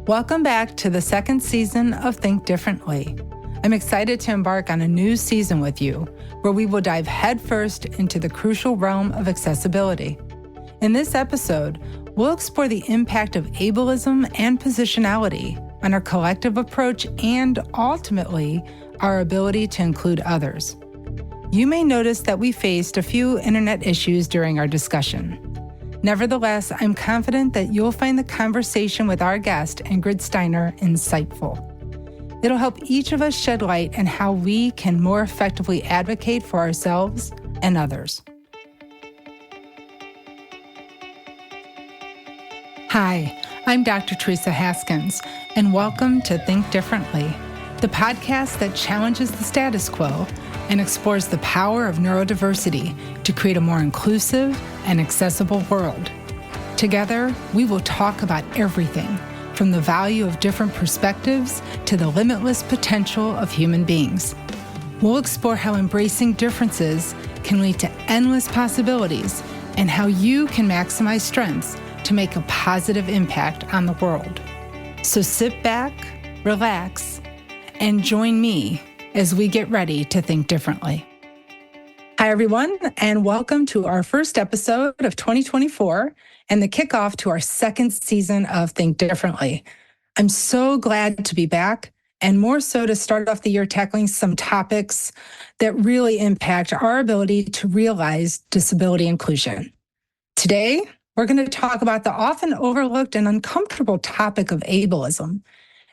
Welcome back to the second season of Think Differently. I'm excited to embark on a new season with you, where we will dive headfirst into the crucial realm of accessibility. In this episode, we'll explore the impact of ableism and positionality on our collective approach and, ultimately, our ability to include others. You may notice that we faced a few internet issues during our discussion. Nevertheless, I'm confident that you'll find the conversation with our guest, Ingrid Steiner, insightful. It'll help each of us shed light on how we can more effectively advocate for ourselves and others. Hi, I'm Dr. Theresa Haskins, and welcome to Think Differently, the podcast that challenges the status quo and explores the power of neurodiversity to create a more inclusive and accessible world. Together, we will talk about everything from the value of different perspectives to the limitless potential of human beings. We'll explore how embracing differences can lead to endless possibilities and how you can maximize strengths to make a positive impact on the world. So sit back, relax, and join me as we get ready to think differently. Hi, everyone, and welcome to our first episode of 2024 and the kickoff to our second season of Think Differently. I'm so glad to be back, and more so to start off the year tackling some topics that really impact our ability to realize disability inclusion. Today, we're going to talk about the often overlooked and uncomfortable topic of ableism,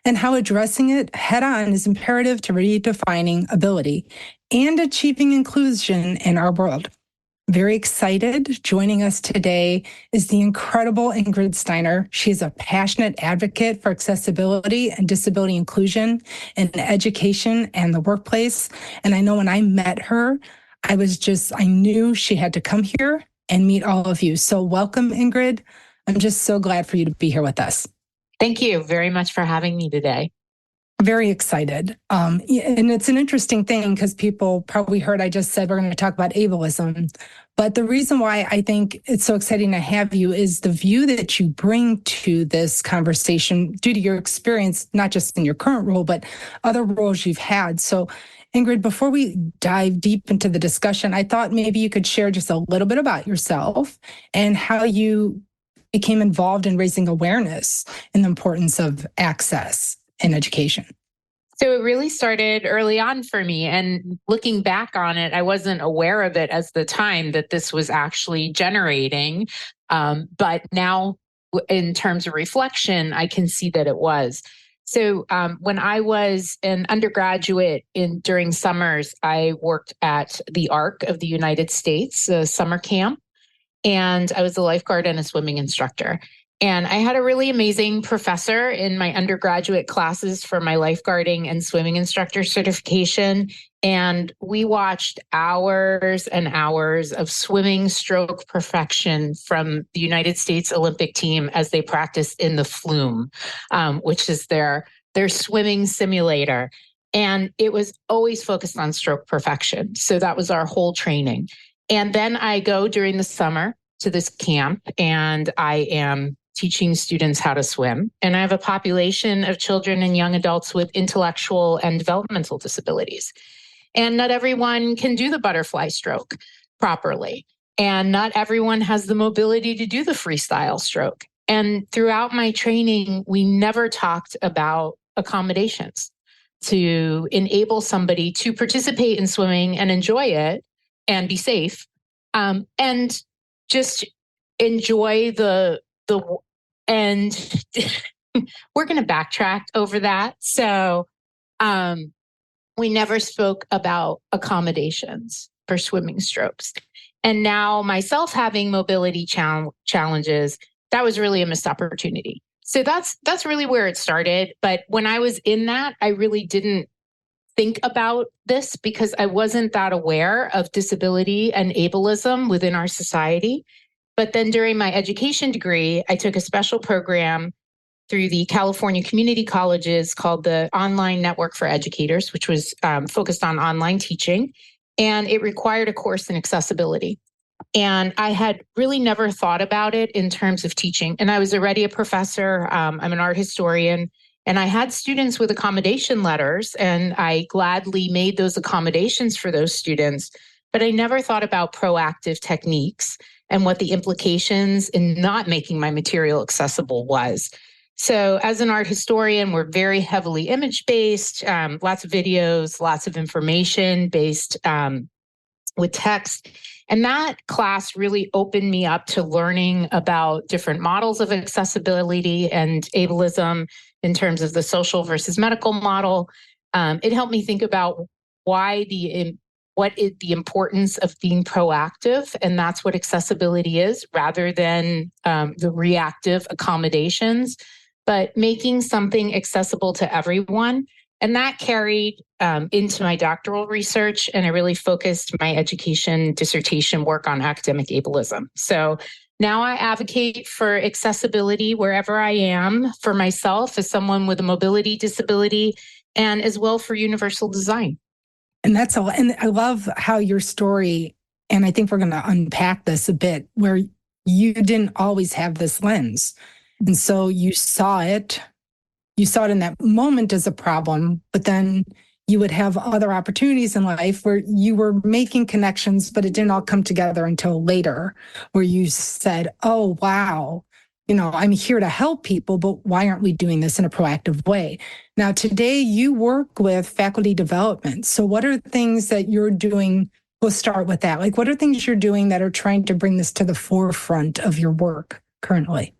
and how addressing it head-on is imperative to redefining ability and achieving inclusion in our world. Very excited. Joining us today is the incredible Ingrid Steiner. She is a passionate advocate for accessibility and disability inclusion in education and the workplace. And I know when I met her, I knew she had to come here and meet all of you. So welcome, Ingrid. I'm just so glad for you to be here with us. Thank you very much for having me today. Very excited. And it's an interesting thing because people probably heard I just said we're going to talk about ableism. But the reason why I think it's so exciting to have you is the view that you bring to this conversation due to your experience, not just in your current role, but other roles you've had. So, Ingrid, before we dive deep into the discussion, I thought maybe you could share just a little bit about yourself and how you became involved in raising awareness in the importance of access in education. So it really started early on for me. And looking back on it, I wasn't aware of it as the time that this was actually generating. But now in terms of reflection, I can see that it was. So when I was an undergraduate during summers, I worked at the ARC of the United States, a summer camp. And I was a lifeguard and a swimming instructor. And I had a really amazing professor in my undergraduate classes for my lifeguarding and swimming instructor certification. And we watched hours and hours of swimming stroke perfection from the United States Olympic team as they practiced in the Flume, which is their swimming simulator. And it was always focused on stroke perfection. So that was our whole training. And then I go during the summer to this camp and I am teaching students how to swim. And I have a population of children and young adults with intellectual and developmental disabilities. And not everyone can do the butterfly stroke properly. And not everyone has the mobility to do the freestyle stroke. And throughout my training, we never talked about accommodations to enable somebody to participate in swimming and enjoy it and be safe, and just enjoy and we're going to backtrack over that. So we never spoke about accommodations for swimming strokes. And now myself having mobility challenges, that was really a missed opportunity. So that's really where it started. But when I was in that, I really didn't think about this because I wasn't that aware of disability and ableism within our society. But then during my education degree, I took a special program through the California community colleges called the Online Network for Educators, which was focused on online teaching. And it required a course in accessibility. And I had really never thought about it in terms of teaching. And I was already a professor. I'm an art historian. And I had students with accommodation letters, and I gladly made those accommodations for those students. But I never thought about proactive techniques and what the implications in not making my material accessible was. So as an art historian, we're very heavily image-based, lots of videos, lots of information based with text. And that class really opened me up to learning about different models of accessibility and ableism in terms of the social versus medical model. It helped me think about what is the importance of being proactive, and that's what accessibility is, rather than the reactive accommodations, but making something accessible to everyone. And that carried into my doctoral research, and I really focused my education dissertation work on academic ableism. So now I advocate for accessibility wherever I am, for myself as someone with a mobility disability, and as well for universal design. And and I love how your story, and I think we're going to unpack this a bit, where you didn't always have this lens. And so you saw it in that moment as a problem, but then you would have other opportunities in life where you were making connections, but it didn't all come together until later, where you said, oh, wow, I'm here to help people, but why aren't we doing this in a proactive way? Now, today you work with faculty development. So what are things that you're doing? We'll start with that. Like, what are things you're doing that are trying to bring this to the forefront of your work currently?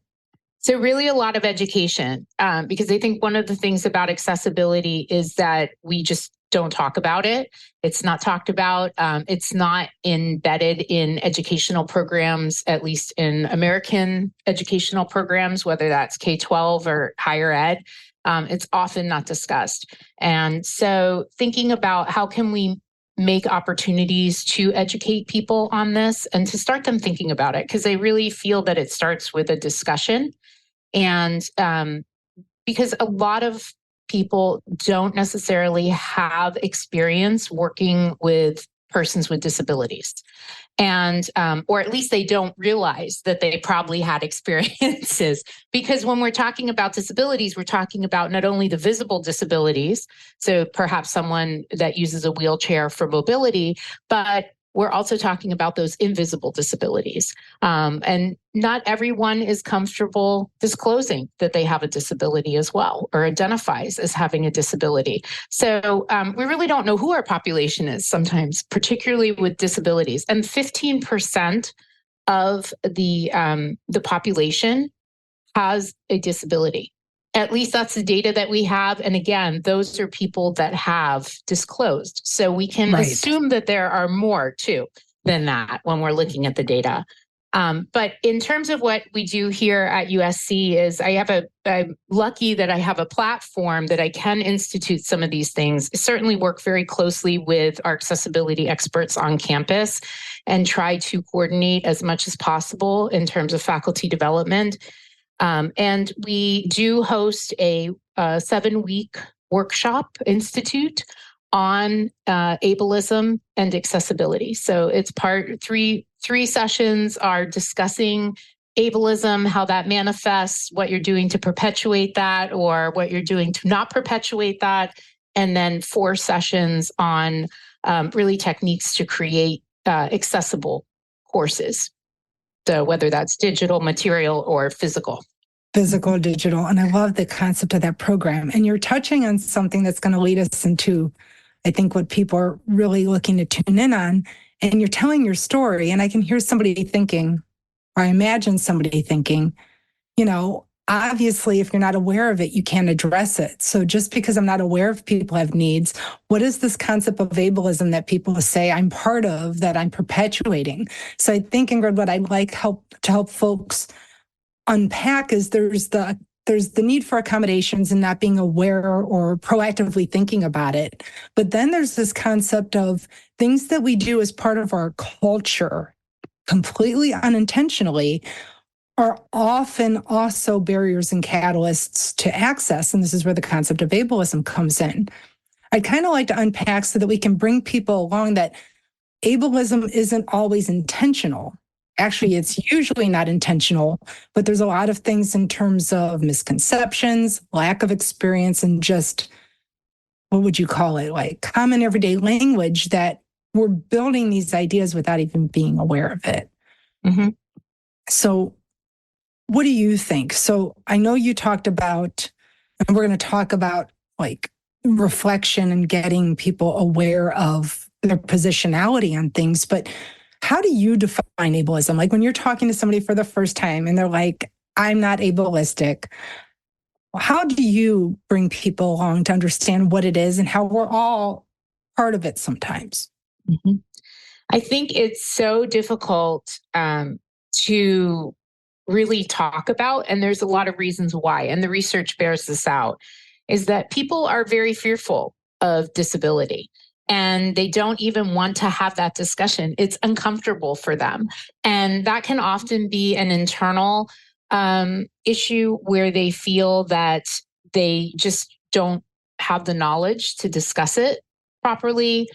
So really a lot of education, because I think one of the things about accessibility is that we just don't talk about it. It's not talked about. It's not embedded in educational programs, at least in American educational programs, whether that's K-12 or higher ed. It's often not discussed. And so thinking about how can we make opportunities to educate people on this and to start them thinking about it, because I really feel that it starts with a discussion. And because a lot of people don't necessarily have experience working with persons with disabilities. And, or at least they don't realize that they probably had experiences. Because when we're talking about disabilities, we're talking about not only the visible disabilities, so perhaps someone that uses a wheelchair for mobility, but we're also talking about those invisible disabilities. And not everyone is comfortable disclosing that they have a disability as well, or identifies as having a disability. So we really don't know who our population is sometimes, particularly with disabilities. And 15% of the population has a disability. At least that's the data that we have. And again, those are people that have disclosed. So we can assume that there are more too than that when we're looking at the data. But in terms of what we do here at USC is I'm lucky that I have a platform that I can institute some of these things. I certainly work very closely with our accessibility experts on campus and try to coordinate as much as possible in terms of faculty development. And we do host a 7-week workshop institute on ableism and accessibility. So it's three sessions are discussing ableism, how that manifests, what you're doing to perpetuate that, or what you're doing to not perpetuate that. And then 4 sessions on really techniques to create accessible courses. So whether that's digital material or physical. Physical, digital. And I love the concept of that program. And you're touching on something that's going to lead us into, I think, what people are really looking to tune in on. And you're telling your story. And I can hear somebody thinking, or I imagine somebody thinking, obviously, if you're not aware of it, you can't address it. So just because I'm not aware if people have needs, what is this concept of ableism that people say I'm part of, that I'm perpetuating? So I think, Ingrid, what I'd like to help folks unpack is there's the need for accommodations and not being aware or proactively thinking about it. But then there's this concept of things that we do as part of our culture, completely unintentionally, are often also barriers and catalysts to access. And this is where the concept of ableism comes in. I'd kind of like to unpack so that we can bring people along that ableism isn't always intentional. Actually, it's usually not intentional, but there's a lot of things in terms of misconceptions, lack of experience, and just, what would you call it? Like common everyday language that we're building these ideas without even being aware of it. Mm-hmm. So what do you think? So I know you talked about, and we're going to talk about like reflection and getting people aware of their positionality on things, but how do you define ableism? Like when you're talking to somebody for the first time and they're like, I'm not ableistic, how do you bring people along to understand what it is and how we're all part of it sometimes? Mm-hmm. I think it's so difficult to really talk about, and there's a lot of reasons why, and the research bears this out, is that people are very fearful of disability. And they don't even want to have that discussion. It's uncomfortable for them. And that can often be an internal issue where they feel that they just don't have the knowledge to discuss it properly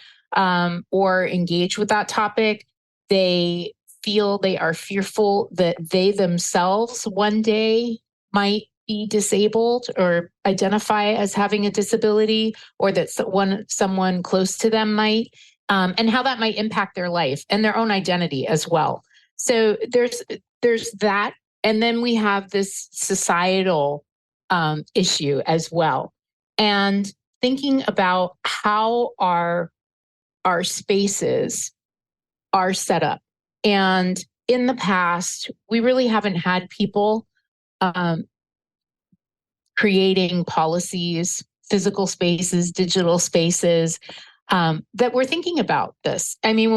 or engage with that topic. They feel they are fearful that they themselves one day might be disabled or identify as having a disability, or that someone close to them might, and how that might impact their life and their own identity as well. So there's that, and then we have this societal issue as well, and thinking about how our spaces are set up. And in the past, we really haven't had people creating policies, physical spaces, digital spaces that we're thinking about this. I mean,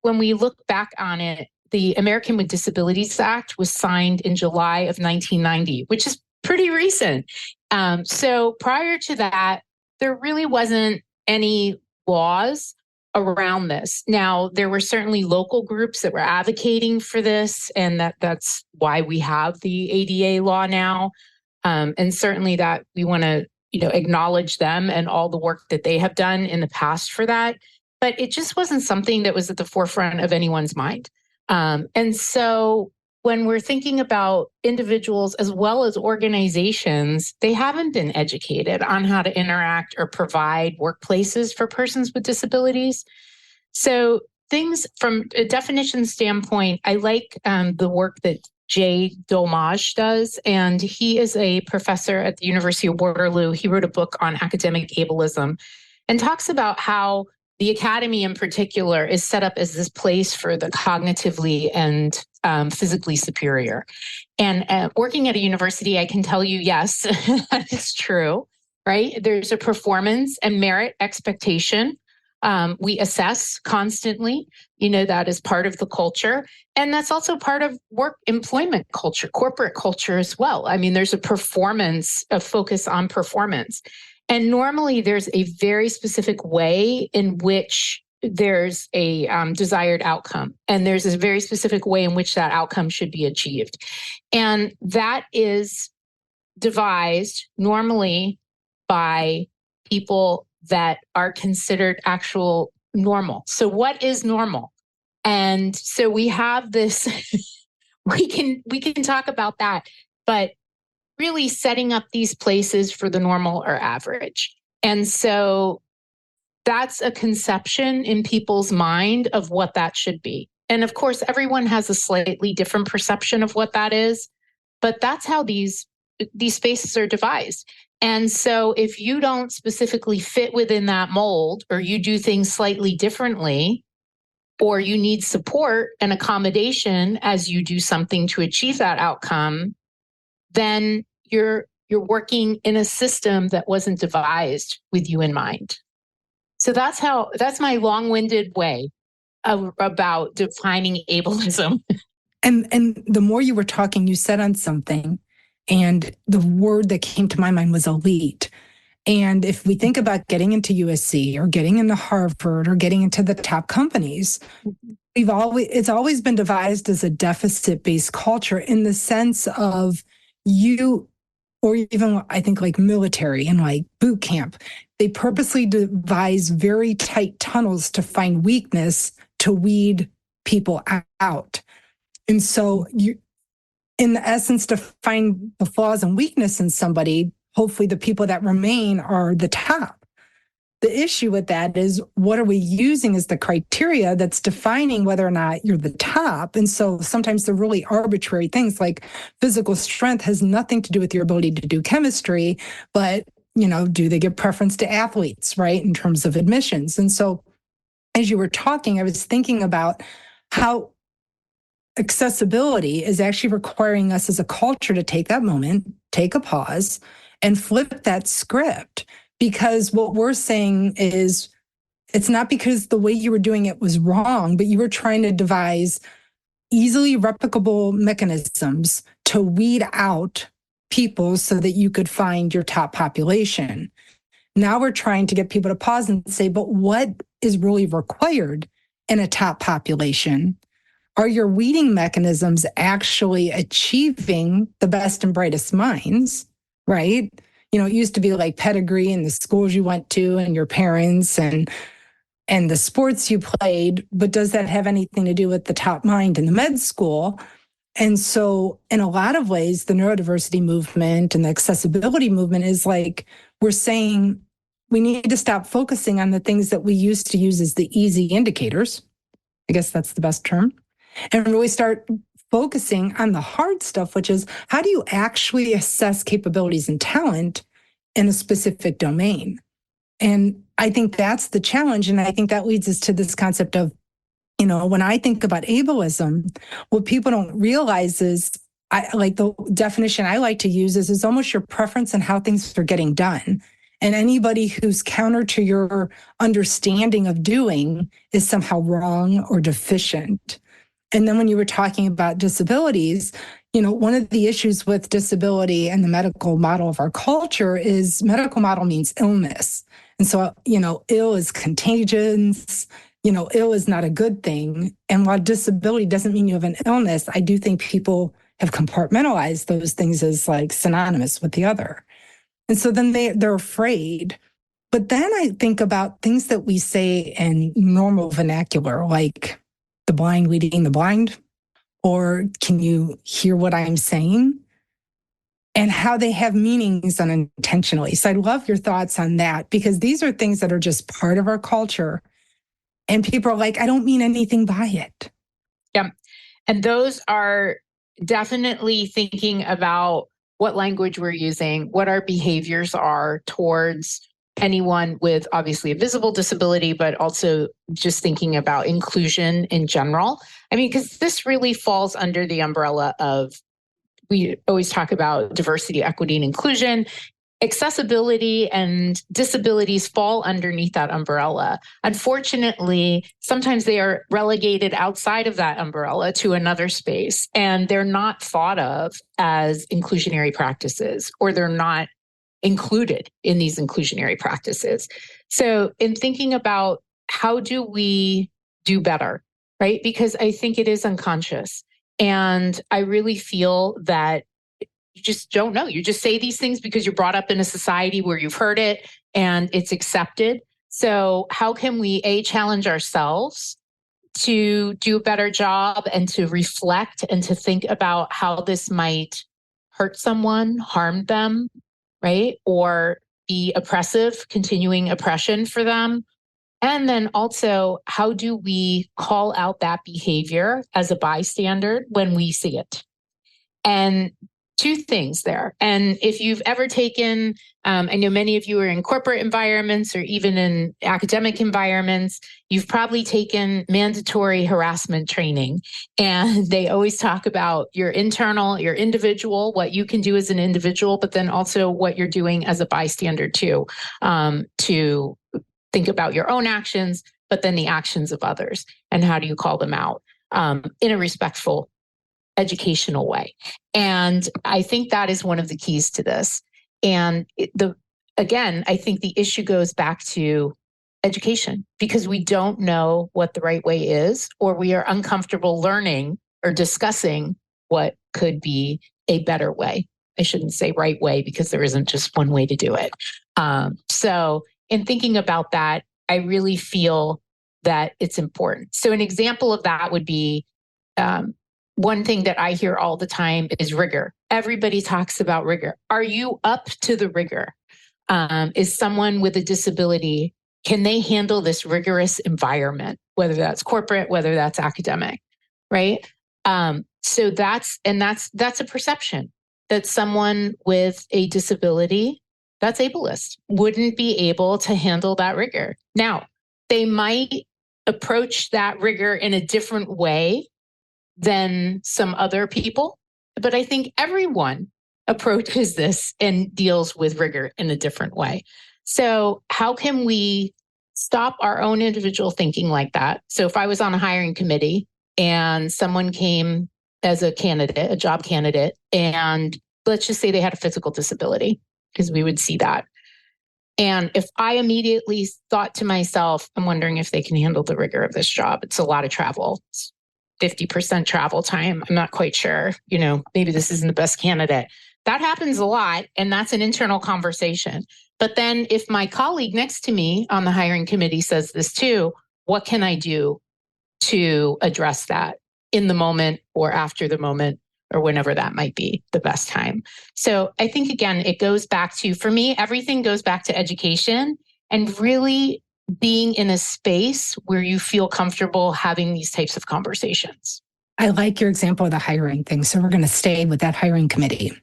when we look back on it, the American with Disabilities Act was signed in July of 1990, which is pretty recent. So prior to that, there really wasn't any laws around this. Now, there were certainly local groups that were advocating for this, and that's why we have the ADA law now. And certainly that we want to, acknowledge them and all the work that they have done in the past for that. But it just wasn't something that was at the forefront of anyone's mind. And so when we're thinking about individuals as well as organizations, they haven't been educated on how to interact or provide workplaces for persons with disabilities. So things from a definition standpoint, I like the work that Jay Dolmaj does, and he is a professor at the University of Waterloo. He wrote a book on academic ableism and talks about how the academy in particular is set up as this place for the cognitively and physically superior. And working at a university, I can tell you, yes, that is true, right? There's a performance and merit expectation. We assess constantly, that is part of the culture. And that's also part of work employment culture, corporate culture as well. I mean, there's a focus on performance. And normally there's a very specific way in which there's a desired outcome. And there's a very specific way in which that outcome should be achieved. And that is devised normally by people that are considered actual normal. So what is normal? And so we have this, we can talk about that, but really setting up these places for the normal or average. And so that's a conception in people's mind of what that should be. And of course, everyone has a slightly different perception of what that is, but that's how these spaces are devised. And so if you don't specifically fit within that mold, or you do things slightly differently, or you need support and accommodation as you do something to achieve that outcome, then you're working in a system that wasn't devised with you in mind. So that's my long-winded way about defining ableism. And the more you were talking, you said on something, and the word that came to my mind was elite. And if we think about getting into USC or getting into Harvard or getting into the top companies, it's always been devised as a deficit-based culture in the sense of you, or even I think like military and like boot camp, they purposely devise very tight tunnels to find weakness to weed people out. And so you, in the essence, to find the flaws and weakness in somebody, hopefully the people that remain are the top. The issue with that is, what are we using as the criteria that's defining whether or not you're the top? And so sometimes they're really arbitrary things, like physical strength has nothing to do with your ability to do chemistry, but, do they give preference to athletes, right, in terms of admissions? And so as you were talking, I was thinking about how accessibility is actually requiring us as a culture to take that moment, take a pause, and flip that script. Because what we're saying is, it's not because the way you were doing it was wrong, but you were trying to devise easily replicable mechanisms to weed out people so that you could find your top population. Now we're trying to get people to pause and say, but what is really required in a top population? Are your weeding mechanisms actually achieving the best and brightest minds, right? It used to be like pedigree and the schools you went to and your parents and the sports you played, but does that have anything to do with the top mind in the med school? And so in a lot of ways, the neurodiversity movement and the accessibility movement is like, we're saying we need to stop focusing on the things that we used to use as the easy indicators. I guess that's the best term. And really start focusing on the hard stuff, which is, how do you actually assess capabilities and talent in a specific domain? And I think that's the challenge. And I think that leads us to this concept of, when I think about ableism, what people don't realize is, like the definition I like to use is, it's almost your preference on how things are getting done. And anybody who's counter to your understanding of doing is somehow wrong or deficient. And then when you were talking about disabilities, one of the issues with disability and the medical model of our culture is, medical model means illness. And so, ill is contagious, ill is not a good thing. And while disability doesn't mean you have an illness, I do think people have compartmentalized those things as like synonymous with the other. And so then they're afraid. But then I think about things that we say in normal vernacular, like the blind leading the blind, or can you hear what I'm saying? And how they have meanings unintentionally. So I'd love your thoughts on that, because these are things that are just part of our culture. And people are like, I don't mean anything by it. Yeah. And those are definitely thinking about what language we're using, what our behaviors are towards anyone with obviously a visible disability, but also just thinking about inclusion in general. I mean, because this really falls under the umbrella of, we always talk about diversity, equity, and inclusion. Accessibility and disabilities fall underneath that umbrella. Unfortunately, sometimes they are relegated outside of that umbrella to another space, and they're not thought of as inclusionary practices, or they're not included in these inclusionary practices. So in thinking about how do we do better, right? Because I think it is unconscious. And I really feel that you just don't know. You just say these things because you're brought up in a society where you've heard it and it's accepted. So how can we, challenge ourselves to do a better job and to reflect and to think about how this might hurt someone, harm them, right? Or be oppressive, continuing oppression for them. And then also, how do we call out that behavior as a bystander when we see it? And two things there. And if you've ever taken, I know many of you are in corporate environments or even in academic environments, you've probably taken mandatory harassment training. And they always talk about your internal, your individual, what you can do as an individual, but then also what you're doing as a bystander too, to think about your own actions, but then the actions of others. And how do you call them out in a respectful, educational way? And I think that is one of the keys to this. And again, I think the issue goes back to education, because we don't know what the right way is, or we are uncomfortable learning or discussing what could be a better way. I shouldn't say right way, because there isn't just one way to do it. So in thinking about that, I really feel that it's important. So an example of that would be one thing that I hear all the time is rigor. Everybody talks about rigor. Are you up to the rigor? Is someone with a disability, can they handle this rigorous environment, whether that's corporate, whether that's academic, right? So that's a perception that someone with a disability that's ableist wouldn't be able to handle that rigor. Now, they might approach that rigor in a different way than some other people, but I think everyone approaches this and deals with rigor in a different way. So how can we stop our own individual thinking like that? So if I was on a hiring committee and someone came as a candidate, a job candidate, and let's just say they had a physical disability, because we would see that. And if I immediately thought to myself, I'm wondering if they can handle the rigor of this job. It's a lot of travel. It's 50% travel time. I'm not quite sure, maybe this isn't the best candidate. That happens a lot. And that's an internal conversation. But then if my colleague next to me on the hiring committee says this too, what can I do to address that in the moment or after the moment or whenever that might be the best time? So I think, again, it goes back to, for me, everything goes back to education and really being in a space where you feel comfortable having these types of conversations. I like your example of the hiring thing. So we're going to stay with that hiring committee.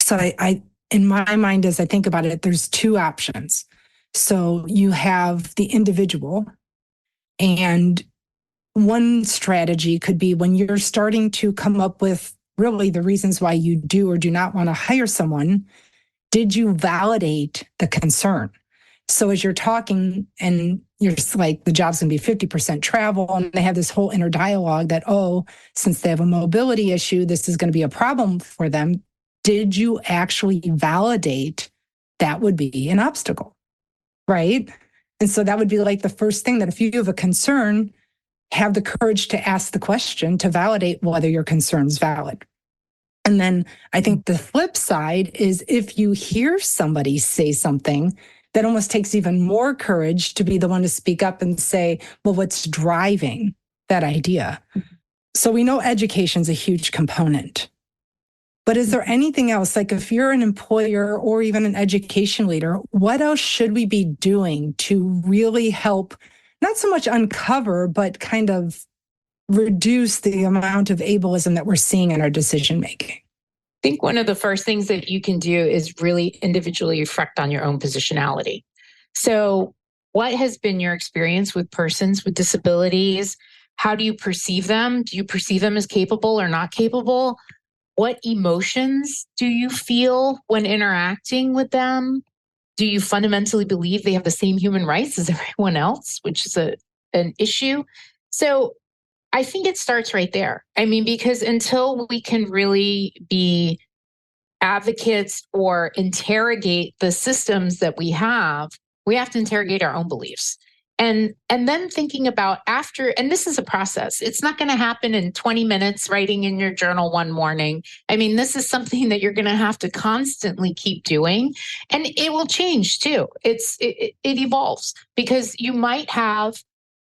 So I in my mind, as I think about it, there's two options. So you have the individual, and one strategy could be when you're starting to come up with really the reasons why you do or do not want to hire someone, did you validate the concern? So as you're talking and you're just like, the job's going to be 50% travel, and they have this whole inner dialogue that, since they have a mobility issue, this is going to be a problem for them. Did you actually validate that would be an obstacle, right? And so that would be like the first thing, that if you have a concern, have the courage to ask the question to validate whether your concern's valid. And then I think the flip side is if you hear somebody say something, that almost takes even more courage to be the one to speak up and say, well, what's driving that idea? So we know education's a huge component. But is there anything else? Like if you're an employer or even an education leader, what else should we be doing to really help, not so much uncover, but kind of reduce the amount of ableism that we're seeing in our decision making? I think one of the first things that you can do is really individually reflect on your own positionality. So what has been your experience with persons with disabilities? How do you perceive them? Do you perceive them as capable or not capable? What emotions do you feel when interacting with them? Do you fundamentally believe they have the same human rights as everyone else, which is an issue? So I think it starts right there. I mean, because until we can really be advocates or interrogate the systems that we have to interrogate our own beliefs. And then thinking about after, and this is a process. It's not going to happen in 20 minutes writing in your journal one morning. I mean, this is something that you're going to have to constantly keep doing, and it will change too. It evolves, because you might have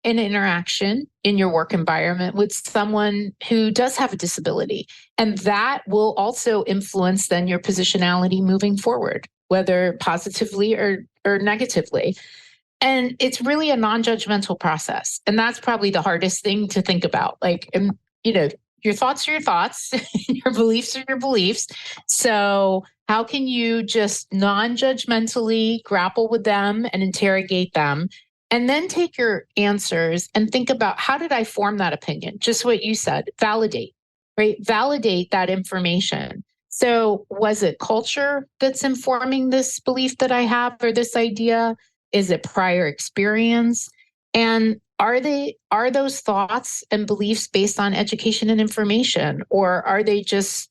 an interaction in your work environment with someone who does have a disability, and that will also influence then your positionality moving forward, whether positively or negatively. And it's really a non-judgmental process. And that's probably the hardest thing to think about. Like, your thoughts are your thoughts, your beliefs are your beliefs. So how can you just non-judgmentally grapple with them and interrogate them, and then take your answers and think about, how did I form that opinion? Just what you said, validate, right? Validate that information. So was it culture that's informing this belief that I have or this idea? Is it prior experience? And are those thoughts and beliefs based on education and information, or are they just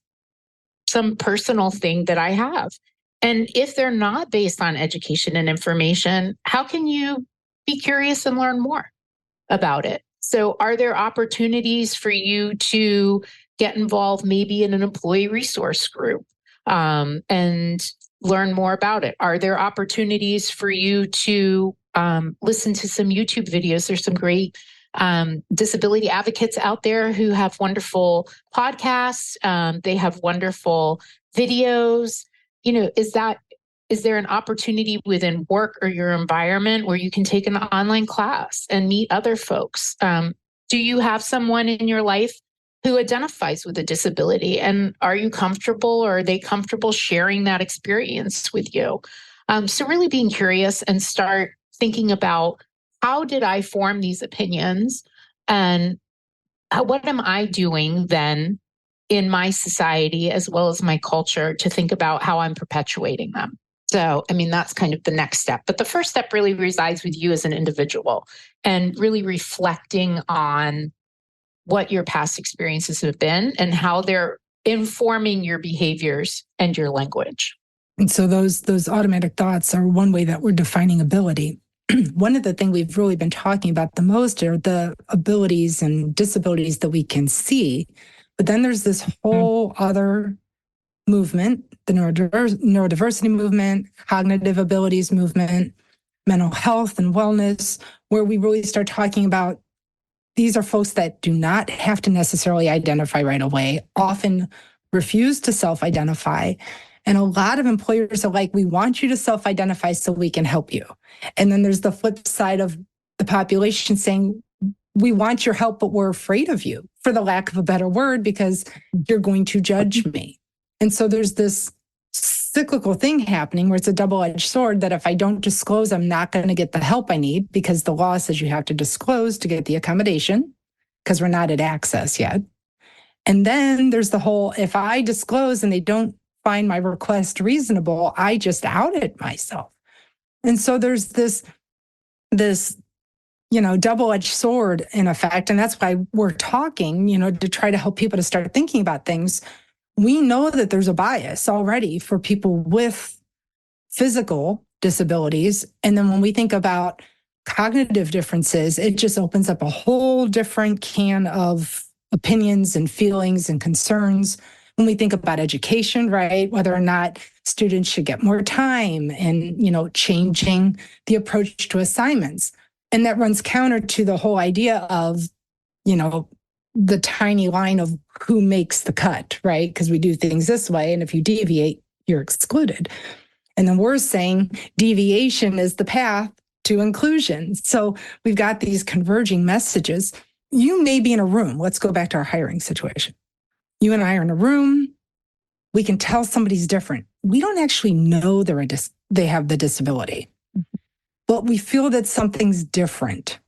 some personal thing that I have? And if they're not based on education and information, how can you be curious and learn more about it? So are there opportunities for you to get involved maybe in an employee resource group and learn more about it? Are there opportunities for you to listen to some YouTube videos? There's some great disability advocates out there who have wonderful podcasts. They have wonderful videos. Is there an opportunity within work or your environment where you can take an online class and meet other folks? Do you have someone in your life who identifies with a disability? And are you comfortable, or are they comfortable sharing that experience with you? So really being curious and start thinking about, how did I form these opinions? And what am I doing then in my society as well as my culture to think about how I'm perpetuating them? So, that's kind of the next step. But the first step really resides with you as an individual, and really reflecting on what your past experiences have been and how they're informing your behaviors and your language. And so those automatic thoughts are one way that we're defining ability. One of the things we've really been talking about the most are the abilities and disabilities that we can see. But then there's this whole other movement, the neurodiversity movement, cognitive abilities movement, mental health and wellness, where we really start talking about, these are folks that do not have to necessarily identify right away, often refuse to self-identify. And a lot of employers are like, we want you to self-identify so we can help you. And then there's the flip side of the population saying, we want your help, but we're afraid of you, for the lack of a better word, because you're going to judge me. And so there's this cyclical thing happening where it's a double-edged sword, that if I don't disclose, I'm not going to get the help I need, because the law says you have to disclose to get the accommodation, because we're not at access yet. And then there's the whole, if I disclose and they don't find my request reasonable, I just outed myself. And so there's this double-edged sword in effect. And that's why we're talking, to try to help people to start thinking about things. We know that there's a bias already for people with physical disabilities. And then when we think about cognitive differences, it just opens up a whole different can of opinions and feelings and concerns. When we think about education, right, whether or not students should get more time, and, changing the approach to assignments. And that runs counter to the whole idea of, the tiny line of who makes the cut, right? Because we do things this way, and if you deviate, you're excluded. And then we're saying deviation is the path to inclusion. So we've got these converging messages. You may be in a room. Let's go back to our hiring situation. You and I are in a room. We can tell somebody's different. We don't actually know they have the disability, but we feel that something's different.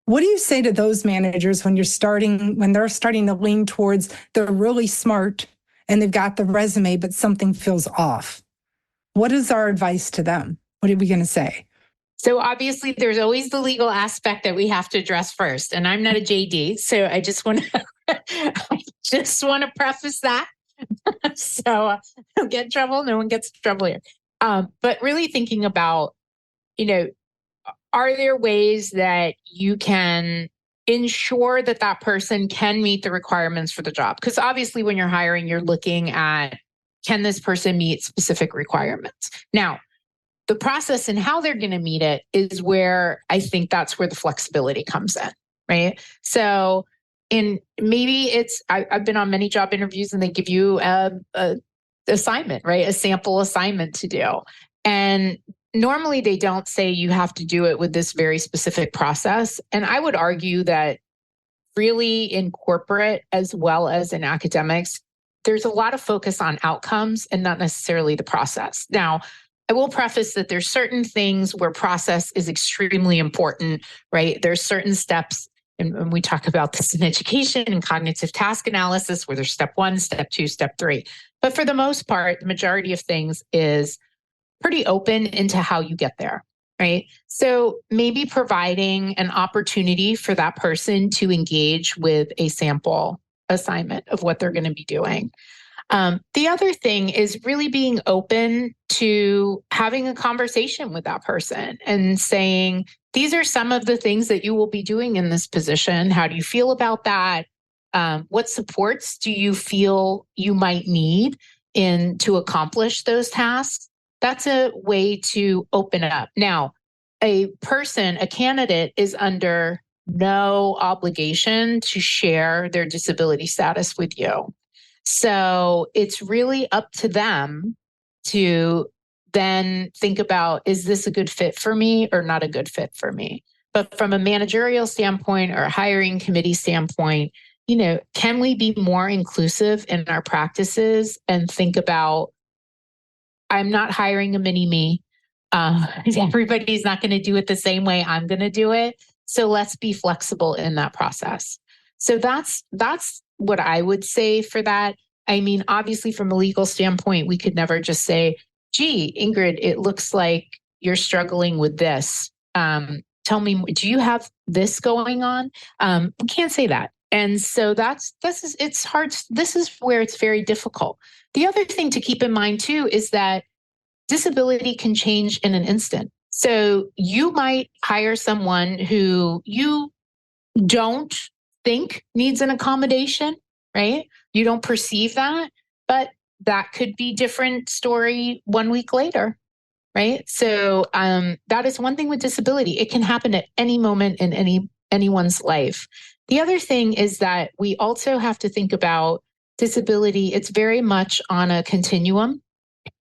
What do you say to those managers when they're starting to lean towards, they're really smart and they've got the resume, but something feels off? What is our advice to them? What are we going to say? So obviously there's always the legal aspect that we have to address first. And I'm not a JD, so I just want to preface that. So I don't get in trouble. No one gets in trouble here. But really thinking about, are there ways that you can ensure that that person can meet the requirements for the job? Because obviously when you're hiring, you're looking at, can this person meet specific requirements? Now, the process and how they're going to meet it is where I think that's where the flexibility comes in, right? So I've been on many job interviews and they give you a assignment, right? A sample assignment to do. And normally they don't say you have to do it with this very specific process. And I would argue that really in corporate as well as in academics, there's a lot of focus on outcomes and not necessarily the process. Now, I will preface that there's certain things where process is extremely important, right? There's certain steps, and we talk about this in education and cognitive task analysis, where there's step 1, step 2, step 3. But for the most part, the majority of things is pretty open into how you get there, right? So maybe providing an opportunity for that person to engage with a sample assignment of what they're going to be doing. The other thing is really being open to having a conversation with that person and saying, these are some of the things that you will be doing in this position. How do you feel about that? What supports do you feel you might need to accomplish those tasks? That's a way to open it up. Now, a candidate is under no obligation to share their disability status with you. So it's really up to them to then think about, is this a good fit for me or not a good fit for me? But from a managerial standpoint or a hiring committee standpoint, can we be more inclusive in our practices and think about, I'm not hiring a mini me. Everybody's not going to do it the same way I'm going to do it. So let's be flexible in that process. So that's what I would say for that. I mean, obviously, from a legal standpoint, we could never just say, gee, Ingrid, it looks like you're struggling with this. Tell me, do you have this going on? We can't say that. And so it's hard. This is where it's very difficult. The other thing to keep in mind too is that disability can change in an instant. So you might hire someone who you don't think needs an accommodation, right? You don't perceive that, but that could be different story 1 week later, right? So that is one thing with disability. It can happen at any moment in anyone's life. The other thing is that we also have to think about disability. It's very much on a continuum,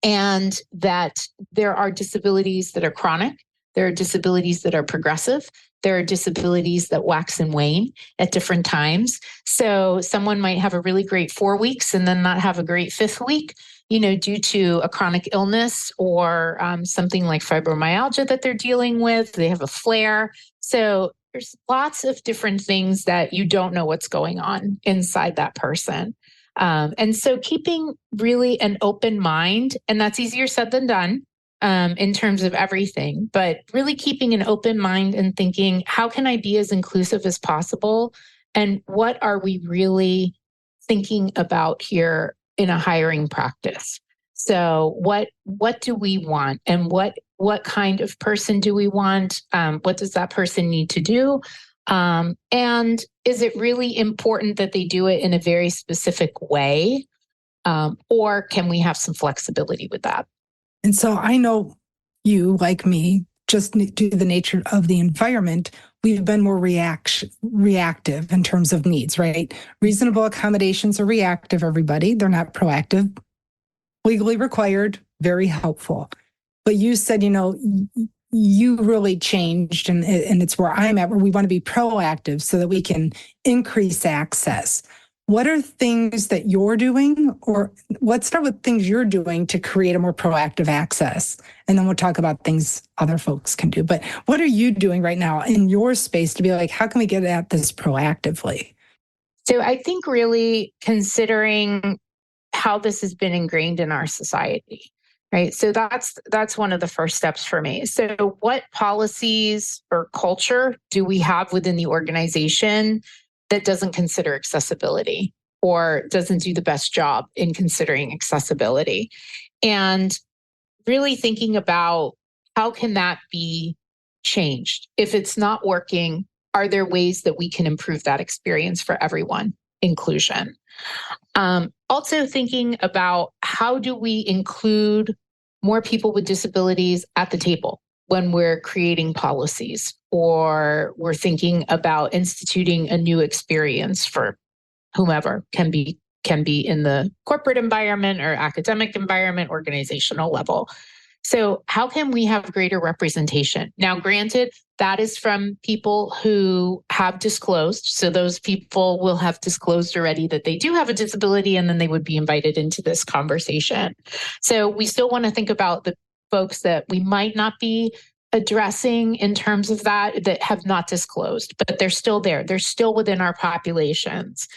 and that there are disabilities that are chronic. There are disabilities that are progressive. There are disabilities that wax and wane at different times. So someone might have a really great 4 weeks and then not have a great fifth week, due to a chronic illness or something like fibromyalgia that they're dealing with. They have a flare. So there's lots of different things that you don't know what's going on inside that person. And so keeping really an open mind, and that's easier said than done in terms of everything, but really keeping an open mind and thinking, how can I be as inclusive as possible? And what are we really thinking about here in a hiring practice? So what do we want, and what kind of person do we want? What does that person need to do? And is it really important that they do it in a very specific way? Or can we have some flexibility with that? And so I know you, like me, just due to the nature of the environment, we've been more reactive in terms of needs, right? Reasonable accommodations are reactive, everybody. They're not proactive. Legally required, very helpful. But you said, you really changed, and it's where I'm at, where we want to be proactive so that we can increase access. What are things that you're doing, or let's start with things you're doing to create a more proactive access, and then we'll talk about things other folks can do. But what are you doing right now in your space to be like, how can we get at this proactively? So I think really considering how this has been ingrained in our society, right? So that's one of the first steps for me. So what policies or culture do we have within the organization that doesn't consider accessibility or doesn't do the best job in considering accessibility? And really thinking about, how can that be changed? If it's not working, are there ways that we can improve that experience for everyone? Inclusion. Also thinking about, how do we include more people with disabilities at the table when we're creating policies, or we're thinking about instituting a new experience for whomever, can be in the corporate environment or academic environment, organizational level. So how can we have greater representation? Now, granted, that is from people who have disclosed. So those people will have disclosed already that they do have a disability, and then they would be invited into this conversation. So we still want to think about the folks that we might not be addressing in terms of that have not disclosed, but they're still there. They're still within our populations.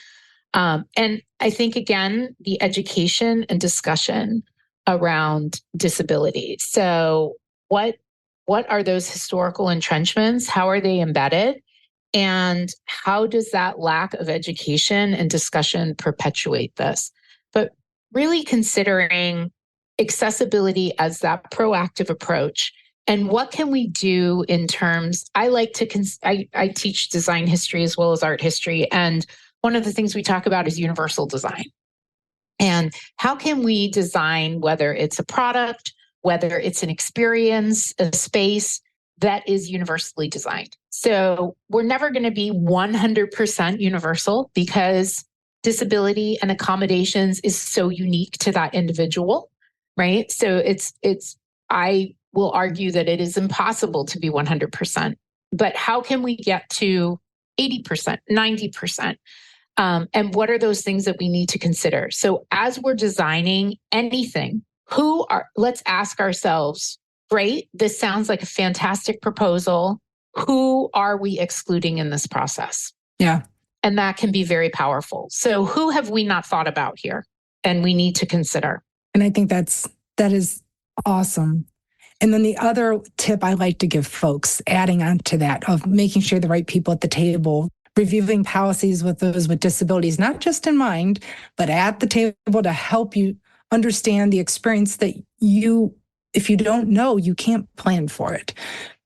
And I think, again, the education and discussion around disability. So what are those historical entrenchments? How are they embedded? And how does that lack of education and discussion perpetuate this? But really considering accessibility as that proactive approach. And what can we do in terms, I teach design history as well as art history. And one of the things we talk about is universal design. And how can we design, whether it's a product, whether it's an experience, a space, that is universally designed. So we're never going to be 100% universal because disability and accommodations is so unique to that individual, right? So I will argue that it is impossible to be 100%. But how can we get to 80%, 90%? And what are those things that we need to consider? So as we're designing anything, let's ask ourselves, great, this sounds like a fantastic proposal. Who are we excluding in this process? Yeah. And that can be very powerful. So who have we not thought about here? And we need to consider. And I think that is awesome. And then the other tip I like to give folks, adding on to that, of making sure the right people at the table, reviewing policies with those with disabilities, not just in mind, but at the table to help you understand the experience that if you don't know, you can't plan for it.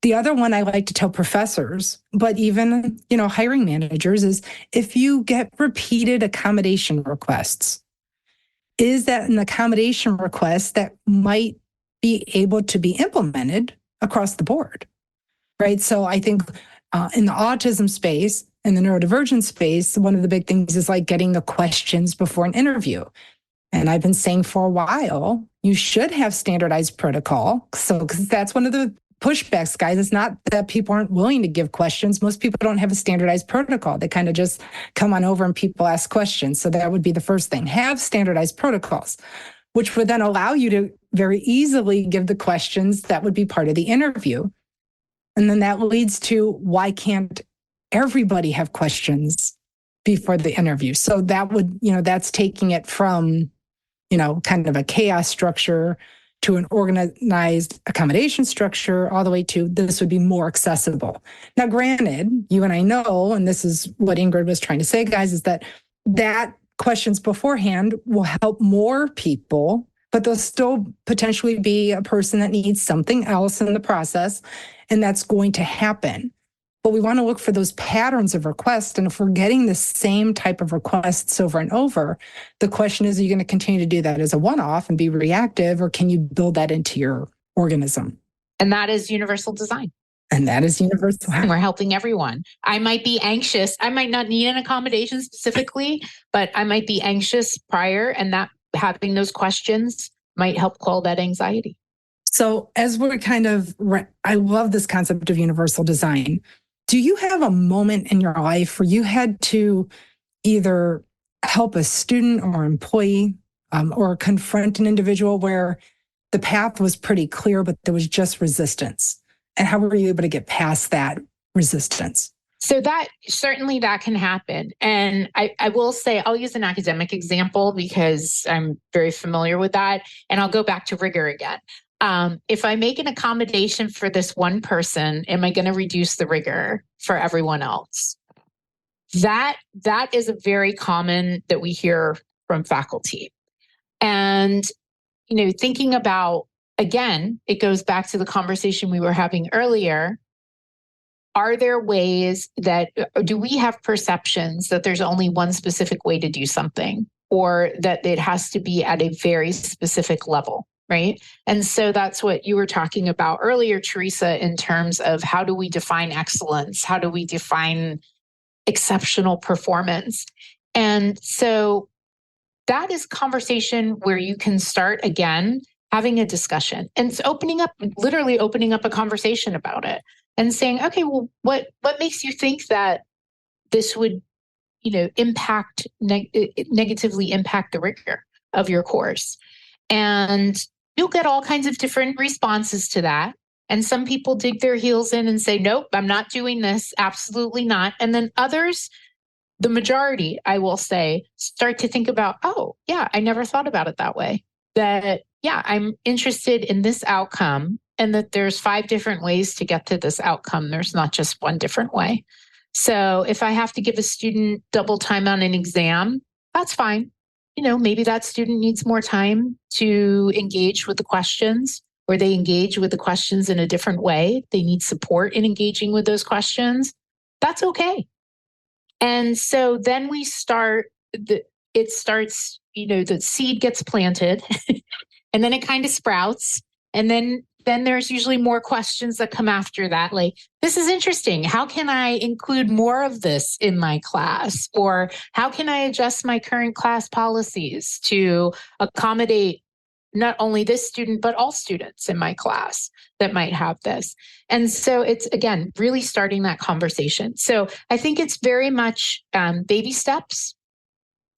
The other one I like to tell professors, but even, hiring managers, is if you get repeated accommodation requests, is that an accommodation request that might be able to be implemented across the board, right? So I think in the autism space and the neurodivergent space, one of the big things is like getting the questions before an interview. And I've been saying for a while, you should have standardized protocol. So, because that's one of the pushbacks, guys. It's not that people aren't willing to give questions. Most people don't have a standardized protocol. They kind of just come on over and people ask questions. So that would be the first thing. Have standardized protocols, which would then allow you to very easily give the questions that would be part of the interview. And then that leads to, why can't everybody have questions before the interview? So that would, that's taking it from, kind of a chaos structure to an organized accommodation structure, all the way to this would be more accessible. Now, granted, you and I know, and this is what Ingrid was trying to say, guys, is that questions beforehand will help more people, but there'll still potentially be a person that needs something else in the process, and that's going to happen. But we want to look for those patterns of requests. And if we're getting the same type of requests over and over, the question is, are you going to continue to do that as a one-off and be reactive, or can you build that into your organism? And that is universal design. And that is universal. We're helping everyone. I might be anxious. I might not need an accommodation specifically, but I might be anxious prior, and that having those questions might help quell that anxiety. So as we're I love this concept of universal design. Do you have a moment in your life where you had to either help a student or employee or confront an individual where the path was pretty clear, but there was just resistance? And how were you able to get past that resistance? So that can happen. And I will say, I'll use an academic example because I'm very familiar with that. And I'll go back to rigor again. If I make an accommodation for this one person, am I going to reduce the rigor for everyone else? That is a very common that we hear from faculty. And, thinking about, again, it goes back to the conversation we were having earlier. Are there ways do we have perceptions that there's only one specific way to do something, or that it has to be at a very specific level? Right. And so that's what you were talking about earlier, Theresa, in terms of how do we define excellence? How do we define exceptional performance? And so that is conversation where you can start again, having a discussion and it's literally opening up a conversation about it and saying, okay, well, what makes you think that this would, negatively impact the rigor of your course? And you'll get all kinds of different responses to that. And some people dig their heels in and say, nope, I'm not doing this. Absolutely not. And then others, the majority, I will say, start to think about, oh, yeah, I never thought about it that way. That, yeah, I'm interested in this outcome, and that there's 5 different ways to get to this outcome. There's not just one different way. So if I have to give a student double time on an exam, that's fine. Maybe that student needs more time to engage with the questions, or they engage with the questions in a different way. They need support in engaging with those questions. That's okay. And so then we the seed gets planted and then it kind of sprouts. And then then there's usually more questions that come after that. Like, this is interesting. How can I include more of this in my class? Or how can I adjust my current class policies to accommodate not only this student, but all students in my class that might have this? And so it's, again, really starting that conversation. So I think it's very much baby steps.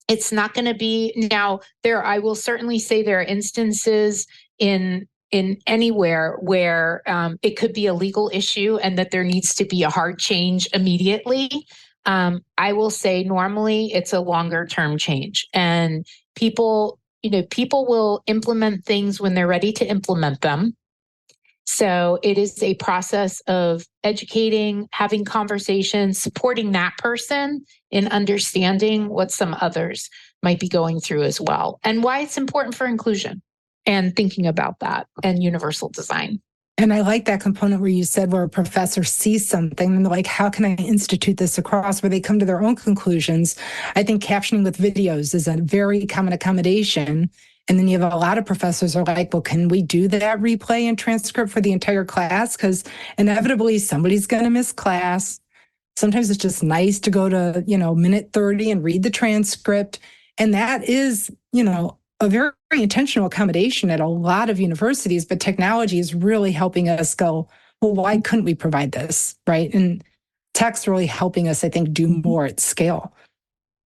It's not going to be now there. I will certainly say there are instances in anywhere where it could be a legal issue and that there needs to be a hard change immediately. I will say normally it's a longer term change, and people will implement things when they're ready to implement them. So it is a process of educating, having conversations, supporting that person in understanding what some others might be going through as well, and why it's important for inclusion and thinking about that and universal design. And I like that component where you said where a professor sees something and they're like, how can I institute this across, where they come to their own conclusions. I think captioning with videos is a very common accommodation. And then you have a lot of professors are like, well, can we do that replay and transcript for the entire class? Because inevitably somebody's going to miss class. Sometimes it's just nice to go to, minute 30 and read the transcript. And that is, a very, very intentional accommodation at a lot of universities, but technology is really helping us go, well, why couldn't we provide this, right? And tech's really helping us, I think, do more at scale.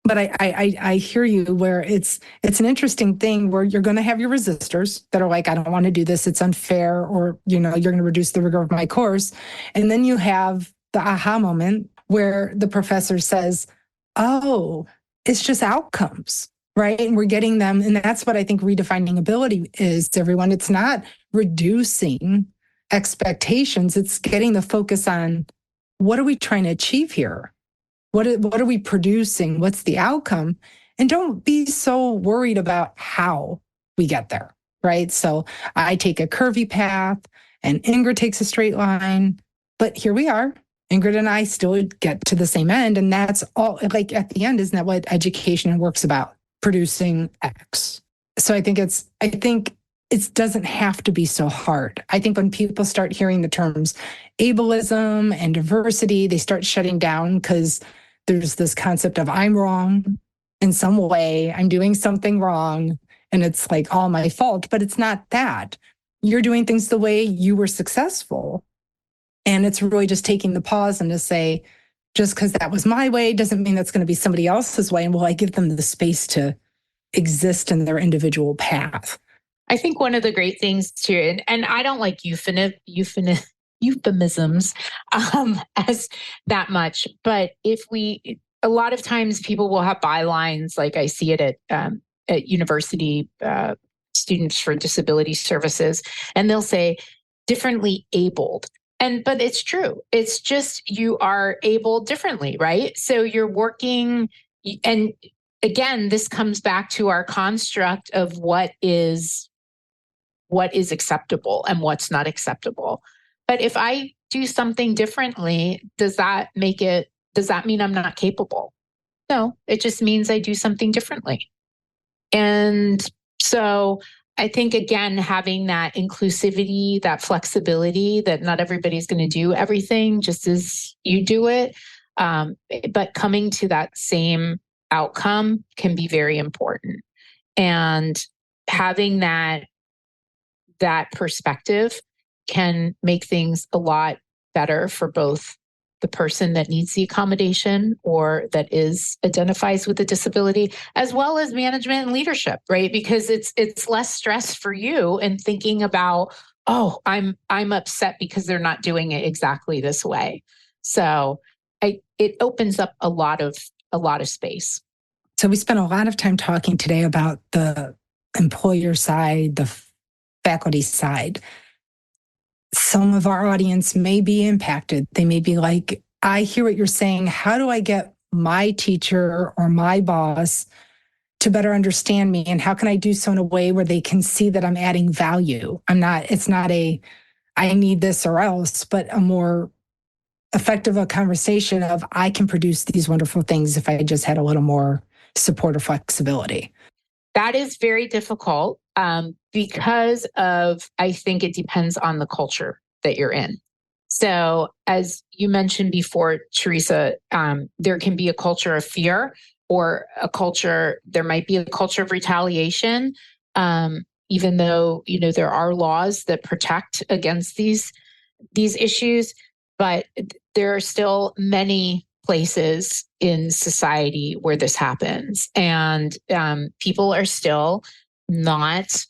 But I hear you where it's an interesting thing where you're going to have your resistors that are like, I don't want to do this, it's unfair, or, you're going to reduce the rigor of my course. And then you have the aha moment where the professor says, oh, it's just outcomes. Right. And we're getting them. And that's what I think redefining ability is, everyone. It's not reducing expectations. It's getting the focus on what are we trying to achieve here? What are we producing? What's the outcome? And don't be so worried about how we get there. Right. So I take a curvy path and Ingrid takes a straight line. But here we are. Ingrid and I still get to the same end. And that's all, like, at the end, isn't that what education and work's about? Producing X. So I think it doesn't have to be so hard. I think when people start hearing the terms ableism and diversity, they start shutting down because there's this concept of I'm wrong in some way, I'm doing something wrong, and it's like all my fault, but it's not that. You're doing things the way you were successful. And it's really just taking the pause and to say, just because that was my way doesn't mean that's going to be somebody else's way. And will I give them the space to exist in their individual path? I think one of the great things too, and I don't like euphemisms as that much, but a lot of times people will have bylines, like I see it at university students for disability services, and they'll say differently abled. But it's true. It's just you are able differently, right? So you're working, and again, this comes back to our construct of what is acceptable and what's not acceptable. But if I do something differently, does that mean I'm not capable? No, it just means I do something differently. And so I think, again, having that inclusivity, that flexibility, that not everybody's going to do everything just as you do it, but coming to that same outcome can be very important. And having that perspective can make things a lot better for both the person that needs the accommodation or that identifies with a disability, as well as management and leadership, right? Because it's less stress for you in thinking about, oh, I'm upset because they're not doing it exactly this way. So it opens up a lot of space. So we spent a lot of time talking today about the employer side, the faculty side. Some of our audience may be impacted. They may be like, I hear what you're saying. How do I get my teacher or my boss to better understand me? And how can I do so in a way where they can see that I'm adding value? It's not I need this or else, but a more effective conversation of I can produce these wonderful things if I just had a little more support or flexibility. That is very difficult. because of, I think it depends on the culture that you're in. So as you mentioned before, Theresa, there can be a culture of fear or there might be a culture of retaliation, even though, there are laws that protect against these issues, but there are still many places in society where this happens. And people are still not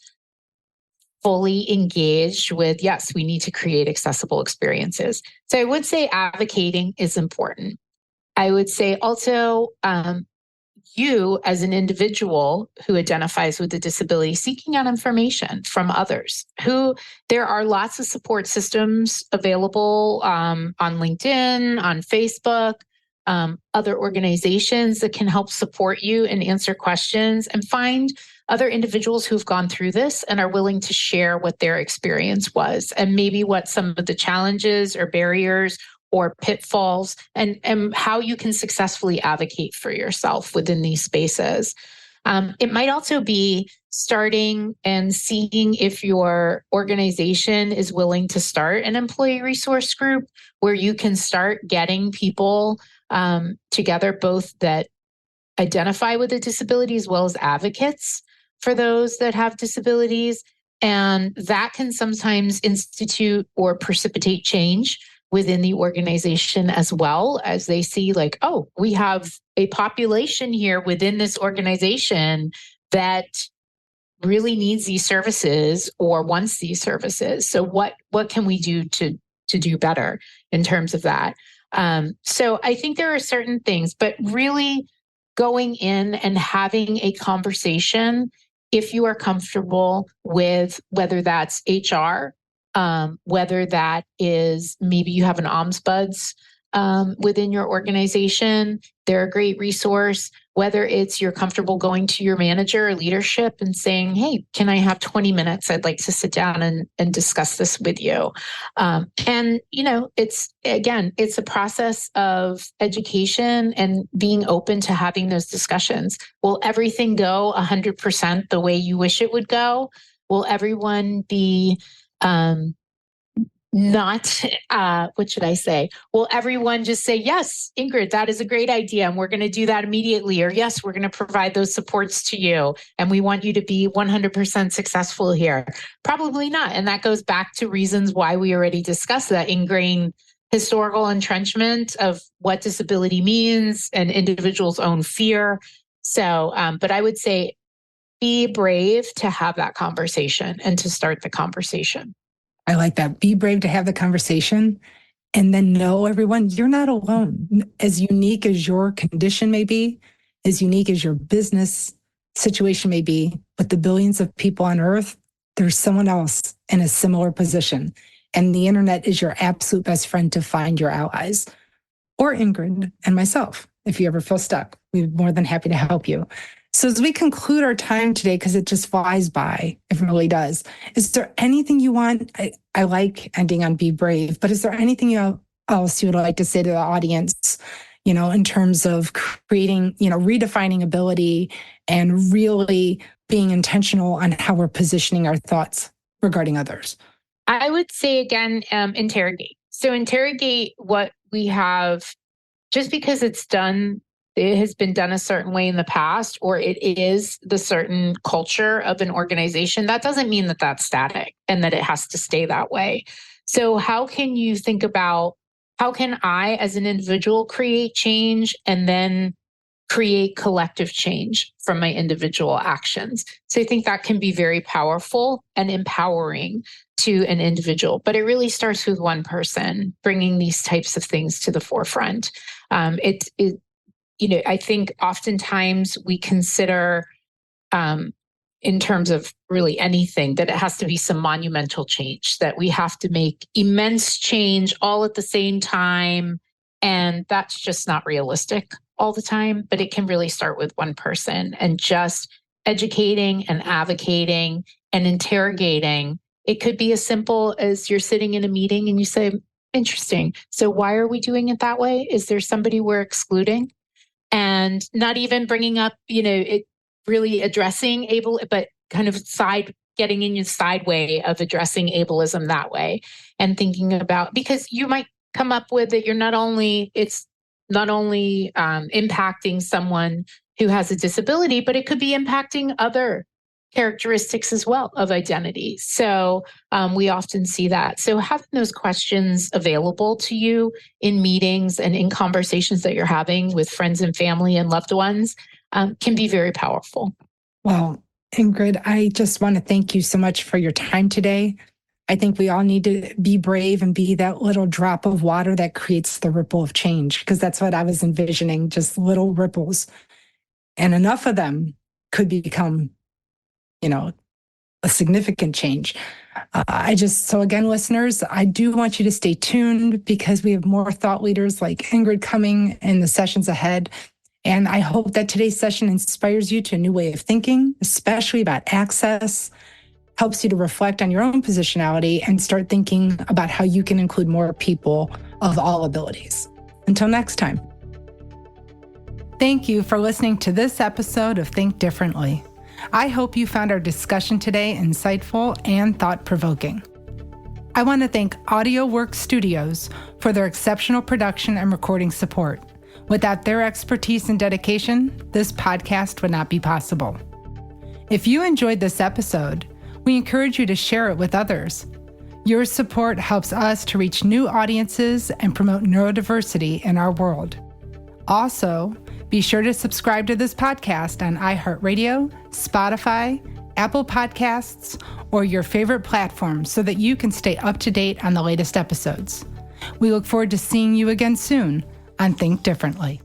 fully engaged with, yes, we need to create accessible experiences. So I would say advocating is important. I would say also, you as an individual who identifies with a disability, seeking out information from others there are lots of support systems available on LinkedIn, on Facebook, other organizations that can help support you and answer questions, and find other individuals who've gone through this and are willing to share what their experience was and maybe what some of the challenges or barriers or pitfalls and how you can successfully advocate for yourself within these spaces. It might also be starting and seeing if your organization is willing to start an employee resource group where you can start getting people together, both that identify with a disability as well as advocates for those that have disabilities. And that can sometimes institute or precipitate change within the organization, as well as they see like, oh, we have a population here within this organization that really needs these services or wants these services. So what can we do to do better in terms of that? So I think there are certain things, but really going in and having a conversation, if you are comfortable with whether that's HR, whether that is maybe you have an ombuds within your organization, they're a great resource. Whether it's you're comfortable going to your manager or leadership and saying, hey, can I have 20 minutes? I'd like to sit down and discuss this with you. And, it's a process of education and being open to having those discussions. Will everything go 100% the way you wish it would go? Will everyone be not, what should I say? Will everyone just say, yes, Ingrid, that is a great idea, and we're going to do that immediately? Or yes, we're going to provide those supports to you, and we want you to be 100% successful here? Probably not. And that goes back to reasons why we already discussed that ingrained historical entrenchment of what disability means and individuals' own fear. So, but I would say be brave to have that conversation and to start the conversation. I like that. Be brave to have the conversation, and then know, everyone, you're not alone. As unique as your condition may be, as unique as your business situation may be, with the billions of people on earth, there's someone else in a similar position. And the internet is your absolute best friend to find your allies, or Ingrid and myself. If you ever feel stuck, we're more than happy to help you. So as we conclude our time today, because it just flies by, it really does, is there anything you want? I like ending on be brave, but is there anything else you would like to say to the audience, in terms of creating, redefining ability and really being intentional on how we're positioning our thoughts regarding others? I would say, again, interrogate. So interrogate what we have. Just because it has been done a certain way in the past, or it is the certain culture of an organization, that doesn't mean that that's static and that it has to stay that way. So how can you think about, how can I as an individual create change and then create collective change from my individual actions? So I think that can be very powerful and empowering to an individual, but it really starts with one person bringing these types of things to the forefront. I think oftentimes we consider, in terms of really anything, that it has to be some monumental change, that we have to make immense change all at the same time. And that's just not realistic all the time, but it can really start with one person and just educating and advocating and interrogating. It could be as simple as you're sitting in a meeting and you say, interesting, so why are we doing it that way? Is there somebody we're excluding? And not even bringing up, it really addressing but kind of getting in your side way of addressing ableism that way, and thinking about, because you might come up with that it's not only impacting someone who has a disability, but it could be impacting other characteristics as well of identity. So we often see that. So having those questions available to you in meetings and in conversations that you're having with friends and family and loved ones can be very powerful. Well, Ingrid, I just want to thank you so much for your time today. I think we all need to be brave and be that little drop of water that creates the ripple of change, because that's what I was envisioning, just little ripples. And enough of them could become, a significant change. So again, listeners, I do want you to stay tuned, because we have more thought leaders like Ingrid coming in the sessions ahead. And I hope that today's session inspires you to a new way of thinking, especially about access, helps you to reflect on your own positionality and start thinking about how you can include more people of all abilities. Until next time. Thank you for listening to this episode of Think Differently. I hope you found our discussion today insightful and thought-provoking. I want to thank Audio Works Studios for their exceptional production and recording support. Without their expertise and dedication, this podcast would not be possible. If you enjoyed this episode, we encourage you to share it with others. Your support helps us to reach new audiences and promote neurodiversity in our world. Also, be sure to subscribe to this podcast on iHeartRadio, Spotify, Apple Podcasts, or your favorite platform so that you can stay up to date on the latest episodes. We look forward to seeing you again soon on Think Differently.